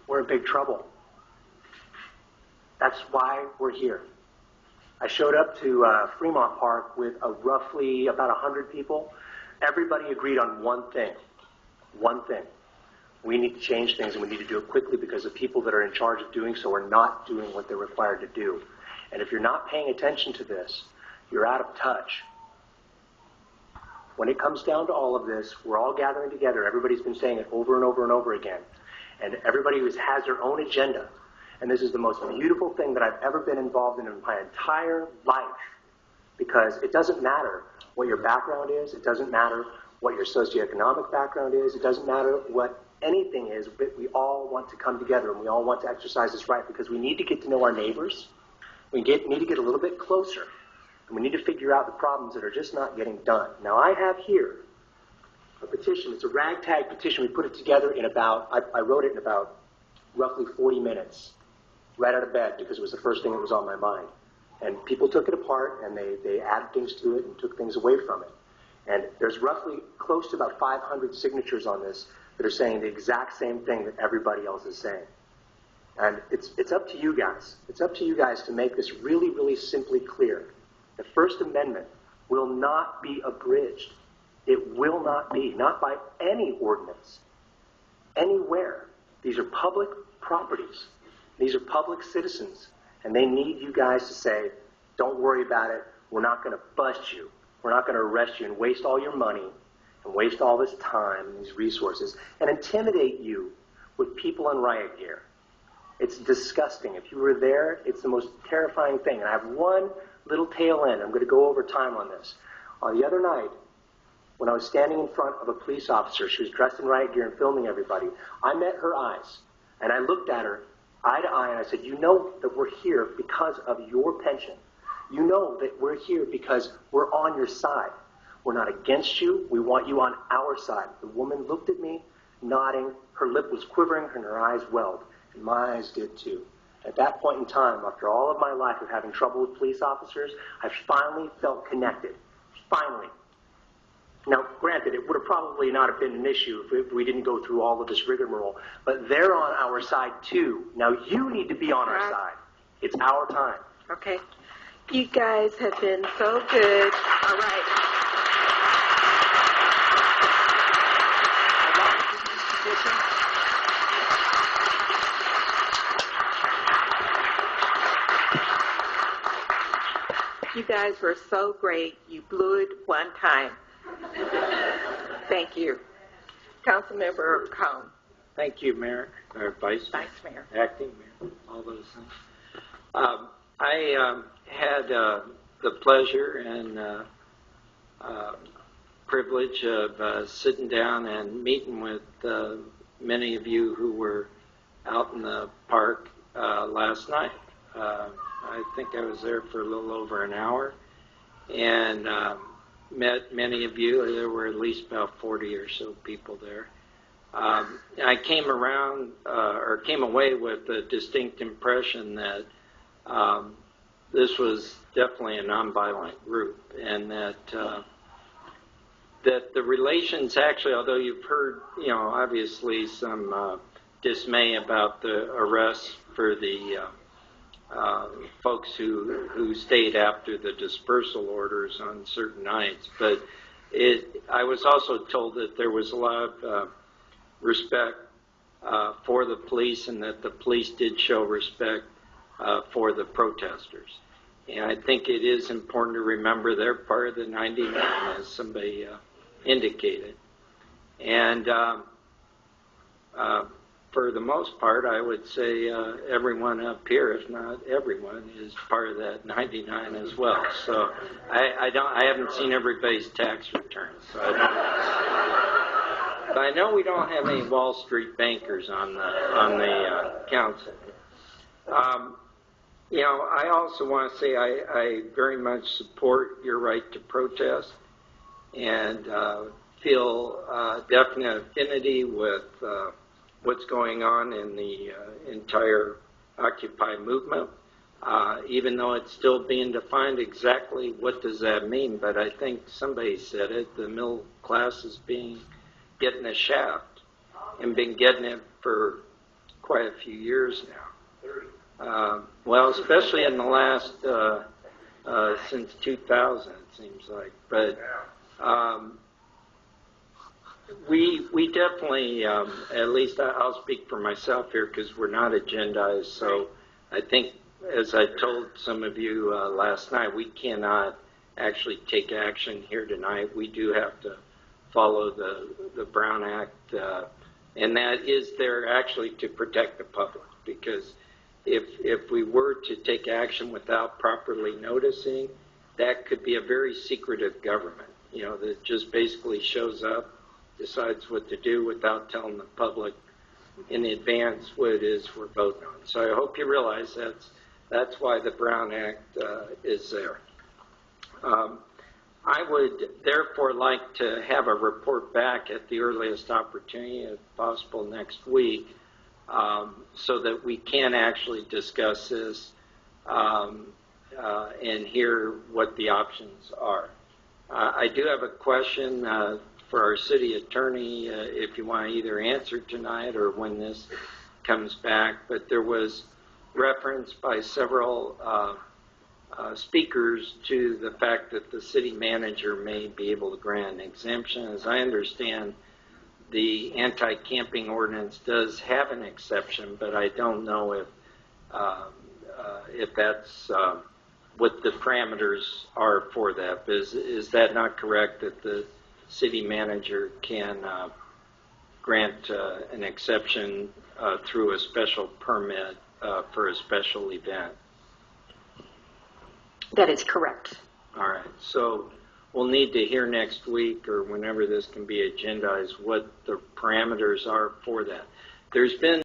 Speaker 6: We're in big trouble. That's why we're here. I showed up to Fremont Park with roughly about 100 people. Everybody agreed on one thing. One thing. We need to change things, and we need to do it quickly because the people that are in charge of doing so are not doing what they're required to do. And if you're not paying attention to this, you're out of touch. When it comes down to all of this, we're all gathering together. Everybody's been saying it over and over and over again. And everybody has their own agenda. And this is the most beautiful thing that I've ever been involved in my entire life. Because it doesn't matter what your background is. It doesn't matter what your socioeconomic background is. It doesn't matter what anything is. But we all want to come together, and we all want to exercise this right because we need to get to know our neighbors. We need to get a little bit closer. And we need to figure out the problems that are just not getting done. Now, I have here a petition. It's a ragtag petition. We put it together in I wrote it in about roughly 40 minutes, right out of bed, because it was the first thing that was on my mind. And people took it apart, and they added things to it and took things away from it. And there's roughly close to about 500 signatures on this that are saying the exact same thing that everybody else is saying. And it's up to you guys. It's up to you guys to make this really, really simply clear. The First Amendment will not be abridged. It will not be, not by any ordinance, anywhere. These are public properties. These are public citizens, and they need you guys to say, don't worry about it. We're not going to bust you. We're not going to arrest you and waste all your money and waste all this time and these resources and intimidate you with people in riot gear. It's disgusting. If you were there, it's the most terrifying thing. And I have one little tail end. I'm going to go over time on this. The other night, when I was standing in front of a police officer, she was dressed in riot gear and filming everybody, I met her eyes, and I looked at her eye to eye, and I said, you know that we're here because of your pension. You know that we're here because we're on your side. We're not against you. We want you on our side. The woman looked at me, nodding. Her lip was quivering, and her eyes welled. And my eyes did too. At that point in time, after all of my life of having trouble with police officers, I finally felt connected. Finally. Now, granted, it would have probably not have been an issue if we didn't go through all of this rigmarole, but they're on our side too. Now, you need to be on our side. It's our time.
Speaker 2: Okay. You guys have been so good. All right. You guys were so great. You blew it one time. Thank you. Councilmember Cone.
Speaker 9: Thank you, Mayor, or Vice
Speaker 2: Mayor.
Speaker 9: Acting Mayor, all those things. I had the pleasure and privilege of sitting down and meeting with many of you who were out in the park last night. I think I was there for a little over an hour and met many of you. There were at least about 40 or so people there. I came away with a distinct impression that this was definitely a nonviolent group, and that the relations actually, although you've heard, obviously some dismay about the arrests for the folks who stayed after the dispersal orders on certain nights, but I was also told that there was a lot of respect for the police, and that the police did show respect for the protesters. And I think it is important to remember they're part of the 99, as somebody indicated. And for the most part, I would say everyone up here, if not everyone, is part of that 99 as well. So I haven't seen everybody's tax returns. So but I know we don't have any Wall Street bankers on the council. I also want to say I very much support your right to protest, and feel definite affinity with what's going on in the entire Occupy movement, even though it's still being defined exactly what does that mean. But I think somebody said it, the middle class is getting a shaft, and been getting it for quite a few years now. Well, especially in the last, since 2000, it seems like. But we definitely, at least I'll speak for myself here, because we're not agendized. So I think, as I told some of you last night, we cannot actually take action here tonight. We do have to follow the Brown Act, and that is there actually to protect the public, because if we were to take action without properly noticing, that could be a very secretive government, that just basically shows up, decides what to do without telling the public in advance what it is we're voting on. So I hope you realize that's why the Brown Act is there. I would therefore like to have a report back at the earliest opportunity, if possible next week, so that we can actually discuss this and hear what the options are. I do have a question for our city attorney, if you want to either answer tonight or when this comes back, but there was reference by several speakers to the fact that the city manager may be able to grant an exemption. As I understand, the anti-camping ordinance does have an exception, but I don't know if that's what the parameters are for that. Is that not correct, that the city manager can grant an exception through a special permit for a special event?
Speaker 10: That is correct.
Speaker 9: All right. So we'll need to hear next week or whenever this can be agendized what the parameters are for that. There's been